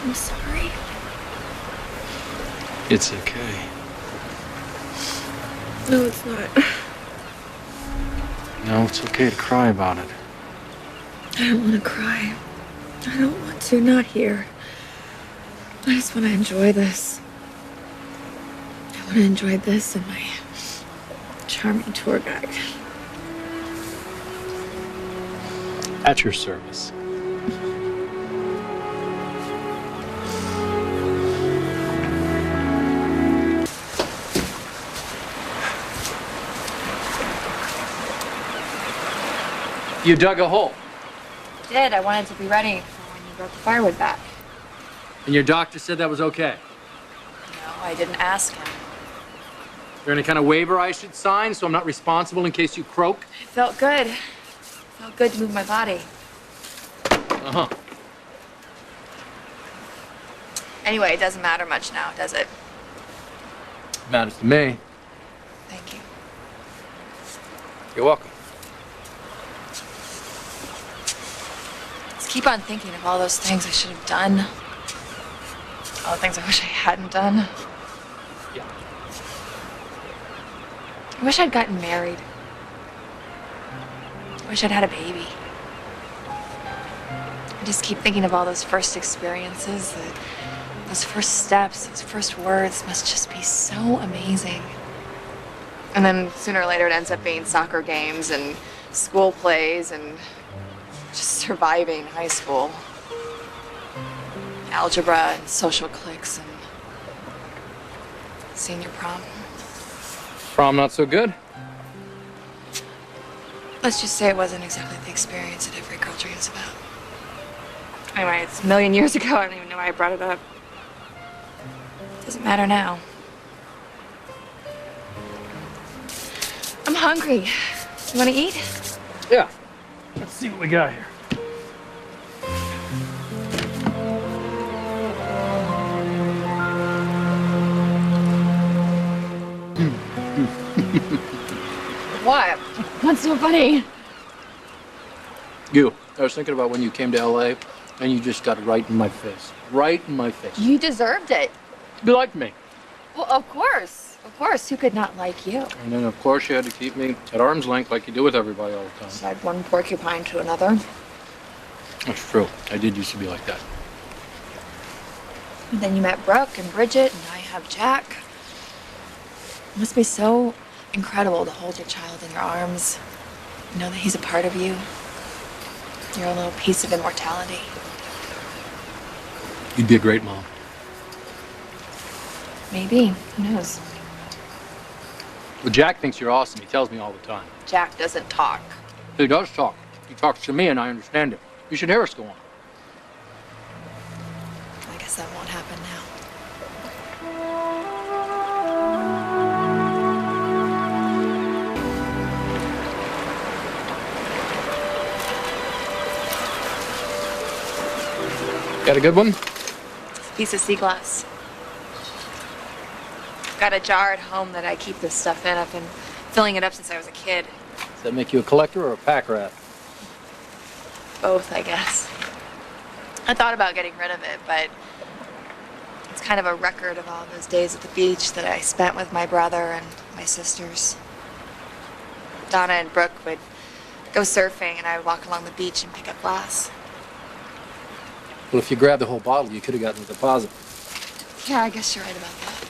I'm sorry. It's okay. No, it's not. No, it's okay to cry about it. I don't want to cry. I don't want to, not here. I just want to enjoy this. I want to enjoy this and my charming tour guide. At your service. You dug a hole. I did. I wanted to be ready for when you brought the firewood back. And your doctor said that was okay. No, I didn't ask him. Is there any kind of waiver I should sign so I'm not responsible in case you croak? It felt good. It felt good to move my body. Uh-huh. Anyway, it doesn't matter much now, does it? Matters to me. Thank you. You're welcome. Just keep on thinking of all those things I should have done. All the things I wish I hadn't done. Yeah. I wish I'd gotten married. I wish I'd had a baby. I just keep thinking of all those first experiences, those first steps, those first words must just be so amazing. And then sooner or later it ends up being soccer games and school plays and just surviving high school. Algebra and social cliques and senior prom. Prom not so good? Let's just say it wasn't exactly the experience that every girl dreams about. Anyway, it's a million years ago. I don't even know why I brought it up. Doesn't matter now. I'm hungry. You want to eat? Yeah. Let's see what we got here. What? What's so funny? You. I was thinking about when you came to LA and you just got right in my face. Right in my face. You deserved it. You liked me. Well, of course. Of course. Who could not like you? And then, of course, you had to keep me at arm's length like you do with everybody all the time. Side one porcupine to another. That's true. I did used to be like that. And then you met Brooke and Bridget, and I have Jack. It must be so incredible to hold your child in your arms. Know that he's a part of you. Your own little piece of immortality. You'd be a great mom. Maybe. Who knows? Well, Jack thinks you're awesome. He tells me all the time. Jack doesn't talk. He does talk. He talks to me and I understand it. You should hear us go on. I guess that won't happen now. Got a good one? Piece of sea glass. Got a jar at home that I keep this stuff in. I've been filling it up since I was a kid. Does that make you a collector or a pack rat? Both, I guess. I thought about getting rid of it, but it's kind of a record of all those days at the beach that I spent with my brother and my sisters. Donna and Brooke would go surfing, and I would walk along the beach and pick up glass. Well, if you grabbed the whole bottle, you could have gotten a deposit. Yeah, I guess you're right about that.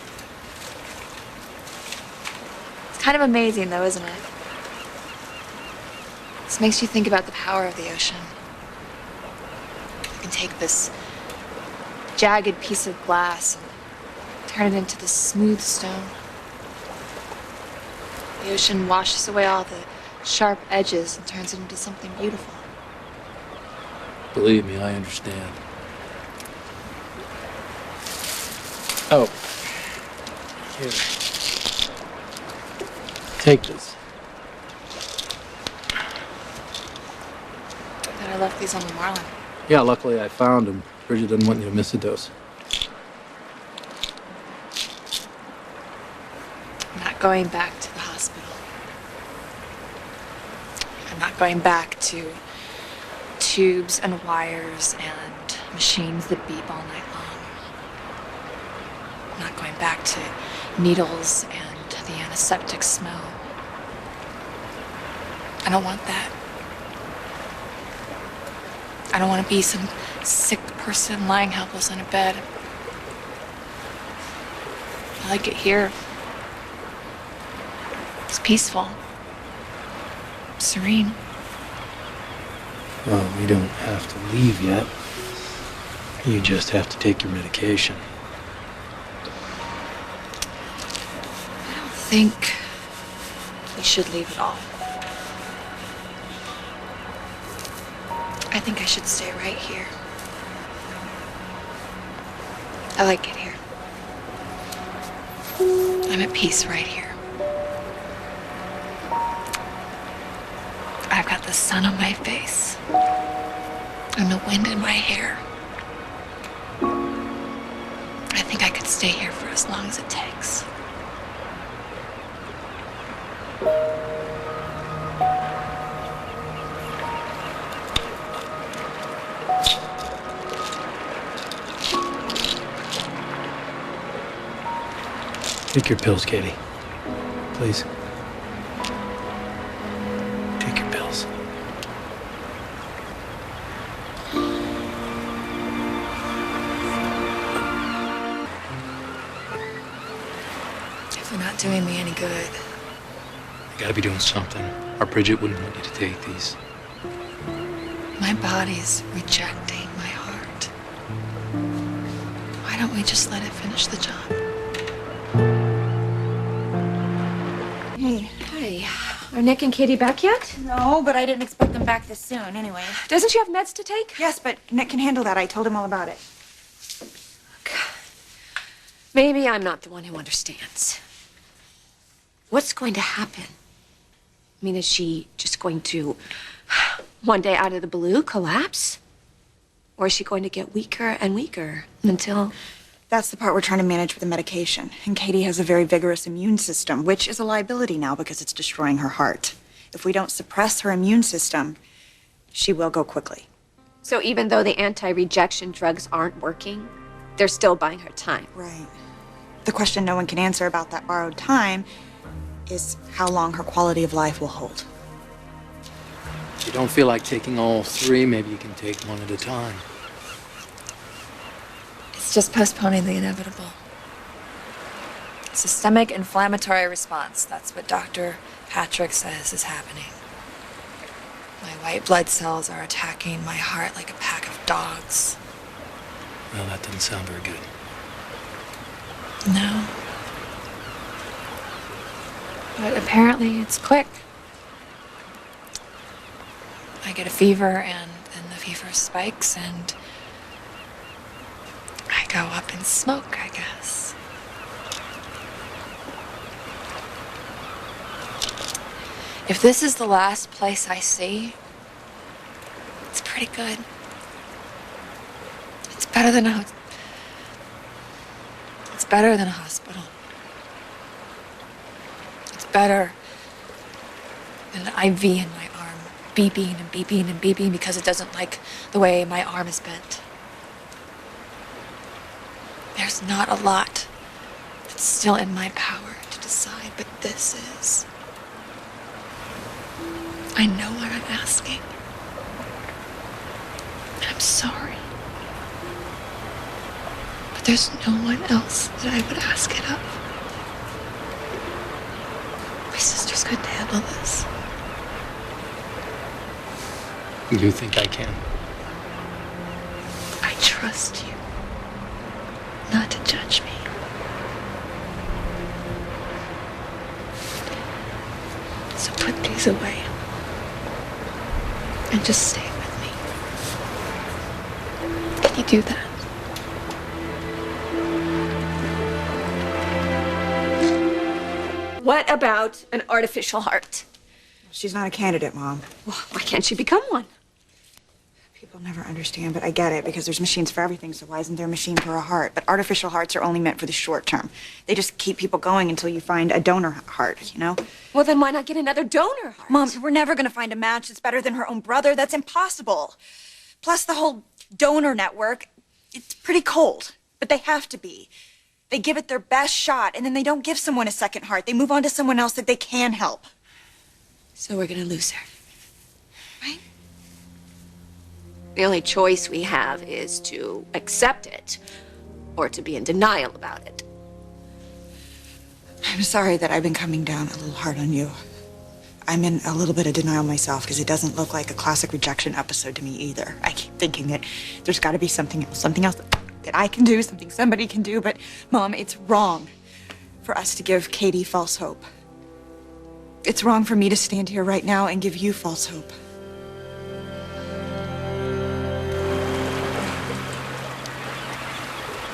It's kind of amazing, though, isn't it? This makes you think about the power of the ocean. You can take this jagged piece of glass and turn it into this smooth stone. The ocean washes away all the sharp edges and turns it into something beautiful. Believe me, I understand. Oh. Here. Take this. I thought I left these on the Marlin. Yeah, luckily I found them. Bridget didn't want you to miss a dose. I'm not going back to the hospital. I'm not going back to tubes and wires and machines that beep all night long. I'm not going back to needles and the antiseptic smell. I don't want that. I don't want to be some sick person lying helpless on a bed. I like it here. It's peaceful. Serene. Well, we don't have to leave yet. You just have to take your medication. I don't think we should leave at all. I think I should stay right here. I like it here. I'm at peace right here. I've got the sun on my face and the wind in my hair. I think I could stay here for as long as it takes. Take your pills, Katie. Please. Take your pills. If they're not doing me any good, You gotta be doing something. Or Bridget wouldn't want you to take these. my body's rejecting my heart. Why don't we just let it finish the job? Hey. Hi. Are Nick and Katie back yet? No, but I didn't expect them back this soon anyway. Doesn't she have meds to take? Yes, but Nick can handle that. I told him all about it. Maybe I'm not the one who understands. What's going to happen? I mean, is she just going to, one day out of the blue, collapse? Or is she going to get weaker and weaker until... That's the part we're trying to manage with the medication. And Katie has a very vigorous immune system, which is a liability now because it's destroying her heart. If we don't suppress her immune system, she will go quickly. So even though the anti-rejection drugs aren't working, they're still buying her time. Right. The question no one can answer about that borrowed time is how long her quality of life will hold. If you don't feel like taking all three, maybe you can take one at a time. It's just postponing the inevitable. Systemic inflammatory response. That's what Dr. Patrick says is happening. My white blood cells are attacking my heart like a pack of dogs. Well, that doesn't sound very good. No. But apparently it's quick. I get a fever and then the fever spikes and I go up in smoke, I guess. If this is the last place I see, it's pretty good. It's better than a hospital. It's better than an IV in my arm, beeping and beeping and beeping because it doesn't like the way my arm is bent. There's not a lot that's still in my power to decide, but this is. I know what I'm asking. And I'm sorry. But there's no one else that I would ask it of. My sisters couldn't handle this. You think I can? I trust you not to judge me. So put these away and just stay with me. Can you do that? What about an artificial heart? She's not a candidate, Mom. Well, why can't she become one? People never understand, but I get it because there's machines for everything, so why isn't there a machine for a heart? But artificial hearts are only meant for the short term. They just keep people going until you find a donor heart, you know? Well, then why not get another donor heart? Mom, we're never gonna find a match that's better than her own brother. That's impossible. Plus, the whole donor network, it's pretty cold, but they have to be. They give it their best shot, and then they don't give someone a second heart. They move on to someone else that they can help. So we're gonna lose her. Right? The only choice we have is to accept it or to be in denial about it. I'm sorry that I've been coming down a little hard on you. I'm in a little bit of denial myself because it doesn't look like a classic rejection episode to me either. I keep thinking that there's got to be something else that I can do, something somebody can do. But, Mom, it's wrong for us to give Katie false hope. It's wrong for me to stand here right now and give you false hope.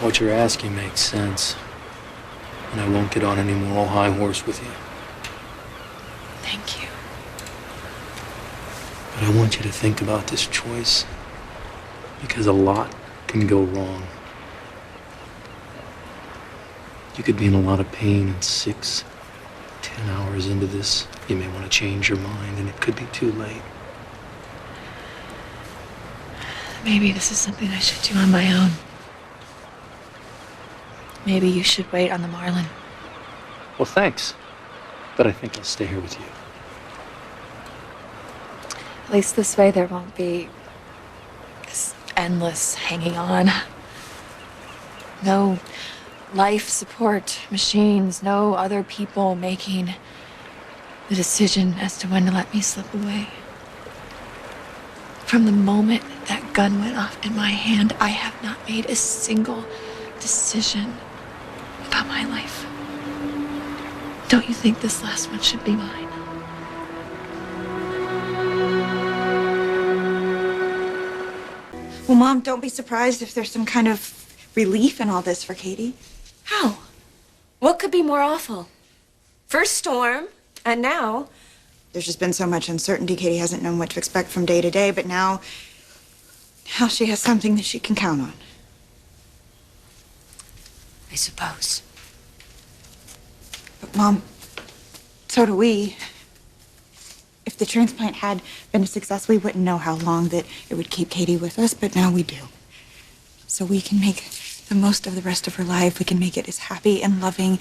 What you're asking makes sense. And I won't get on any moral high horse with you. Thank you. But I want you to think about this choice. Because a lot can go wrong. You could be in a lot of pain, and 6, 10 hours into this, you may want to change your mind, and it could be too late. Maybe this is something I should do on my own. Maybe you should wait on the Marlin. Well, thanks. But I think I'll stay here with you. At least this way there won't be this endless hanging on. No life support machines, no other people making the decision as to when to let me slip away. From the moment that gun went off in my hand, I have not made a single decision about my life. Don't you think this last one should be mine? Well, Mom, don't be surprised if there's some kind of relief in all this for Katie. How? What could be more awful? First storm, and now... There's just been so much uncertainty. Katie hasn't known what to expect from day to day, but now she has something that she can count on. I suppose. But, Mom, so do we. If the transplant had been a success, we wouldn't know how long that it would keep Katie with us, but now we do. So we can make the most of the rest of her life. We can make it as happy and loving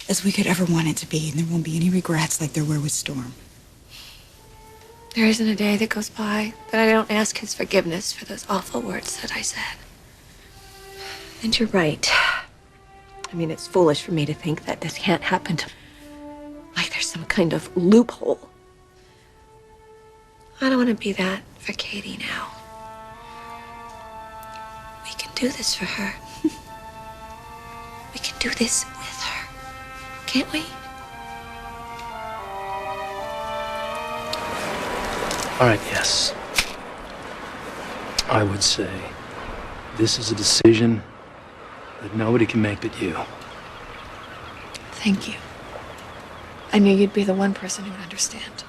as we could ever want it to be, and there won't be any regrets like there were with Storm. There isn't a day that goes by that I don't ask his forgiveness for those awful words that I said. And you're right. I mean, it's foolish for me to think that this can't happen to... like there's some kind of loophole. I don't want to be that for Katie now. We can do this for her. We can do this with her. Can't we? All right, yes. I would say this is a decision that nobody can make but you. Thank you. I knew you'd be the one person who would understand.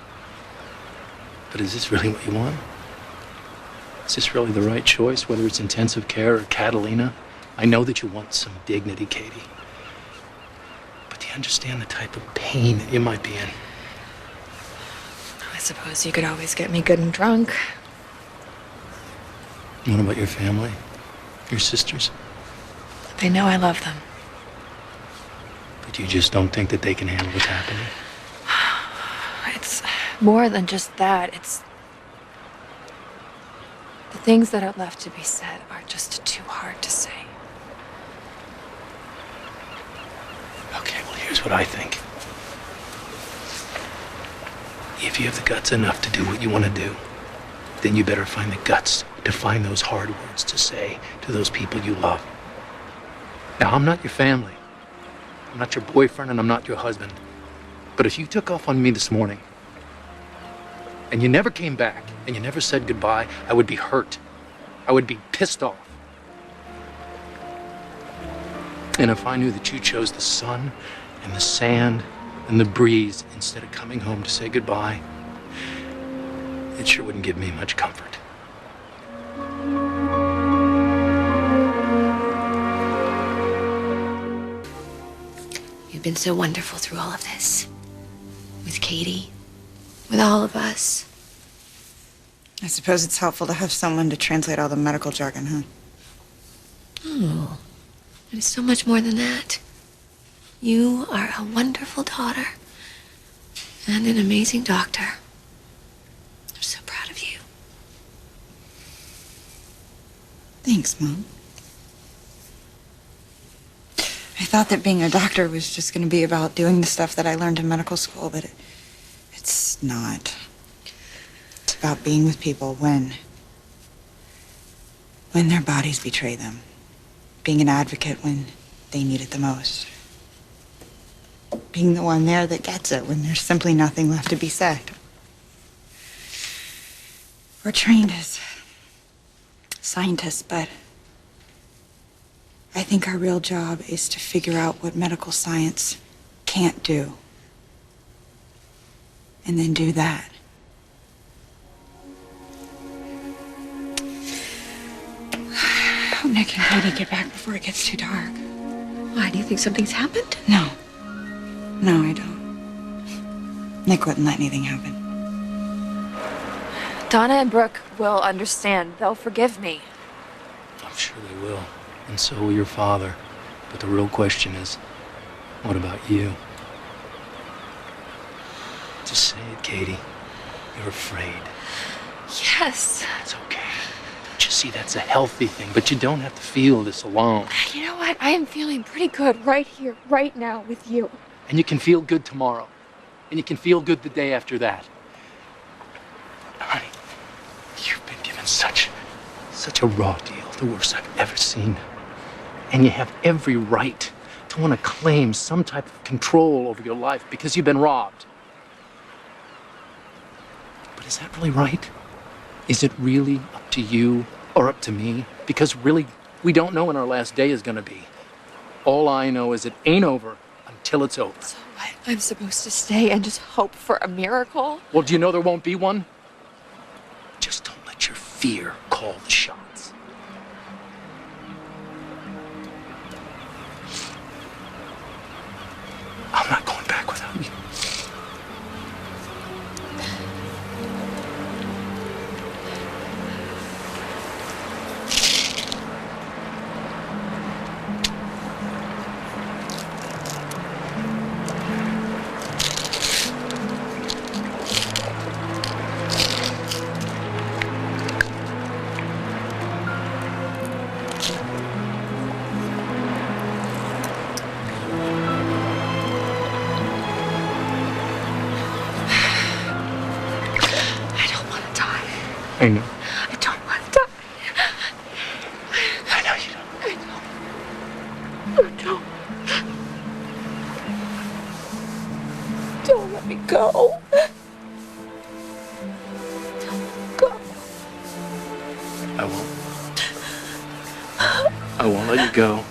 But is this really what you want? Is this really the right choice, whether it's intensive care or Catalina? I know that you want some dignity, Katie. But do you understand the type of pain that you might be in? I suppose you could always get me good and drunk. What about your family? Your sisters? They know I love them. But you just don't think that they can handle what's happening? It's more than just that. It's... the things that are left to be said are just too hard to say. Okay, well, here's what I think. If you have the guts enough to do what you want to do, then you better find the guts to find those hard words to say to those people you love. Now, I'm not your family. I'm not your boyfriend, and I'm not your husband. But if you took off on me this morning, and you never came back, and you never said goodbye, I would be hurt. I would be pissed off. And if I knew that you chose the sun and the sand and the breeze instead of coming home to say goodbye, it sure wouldn't give me much comfort. You've been so wonderful through all of this. With Katie, with all of us. I suppose it's helpful to have someone to translate all the medical jargon, huh? Oh, It is so much more than that. You are a wonderful daughter and an amazing doctor. I'm so proud of you. Thanks, Mom. I thought that being a doctor was just going to be about doing the stuff that I learned in medical school, but it's not. It's about being with people when their bodies betray them. Being an advocate when they need it the most. Being the one there that gets it when there's simply nothing left to be said. We're trained as scientists, but I think our real job is to figure out what medical science can't do. And then do that. I hope Nick and Katie get back before it gets too dark. Why, do you think something's happened? No. No, I don't. Nick wouldn't let anything happen. Donna and Brooke will understand. They'll forgive me. I'm sure they will. And so will your father. But the real question is, what about you? Just say it, Katie. You're afraid. Yes. It's okay. Don't you see that's a healthy thing? But you don't have to feel this alone. You know what? I am feeling pretty good right here, right now with you. And you can feel good tomorrow. And you can feel good the day after that. Honey, you've been given such a raw deal, the worst I've ever seen. And you have every right to want to claim some type of control over your life because you've been robbed. But is that really right? Is it really up to you or up to me? Because really, we don't know when our last day is going to be. All I know is it ain't over until it's over. So what? I'm supposed to stay and just hope for a miracle? Well, do you know there won't be one? Just don't let your fear call the shots. I'm not going back without you. I know. I don't want to die. I know you don't. I don't. Don't let me go. Don't go. I won't. I won't let you go.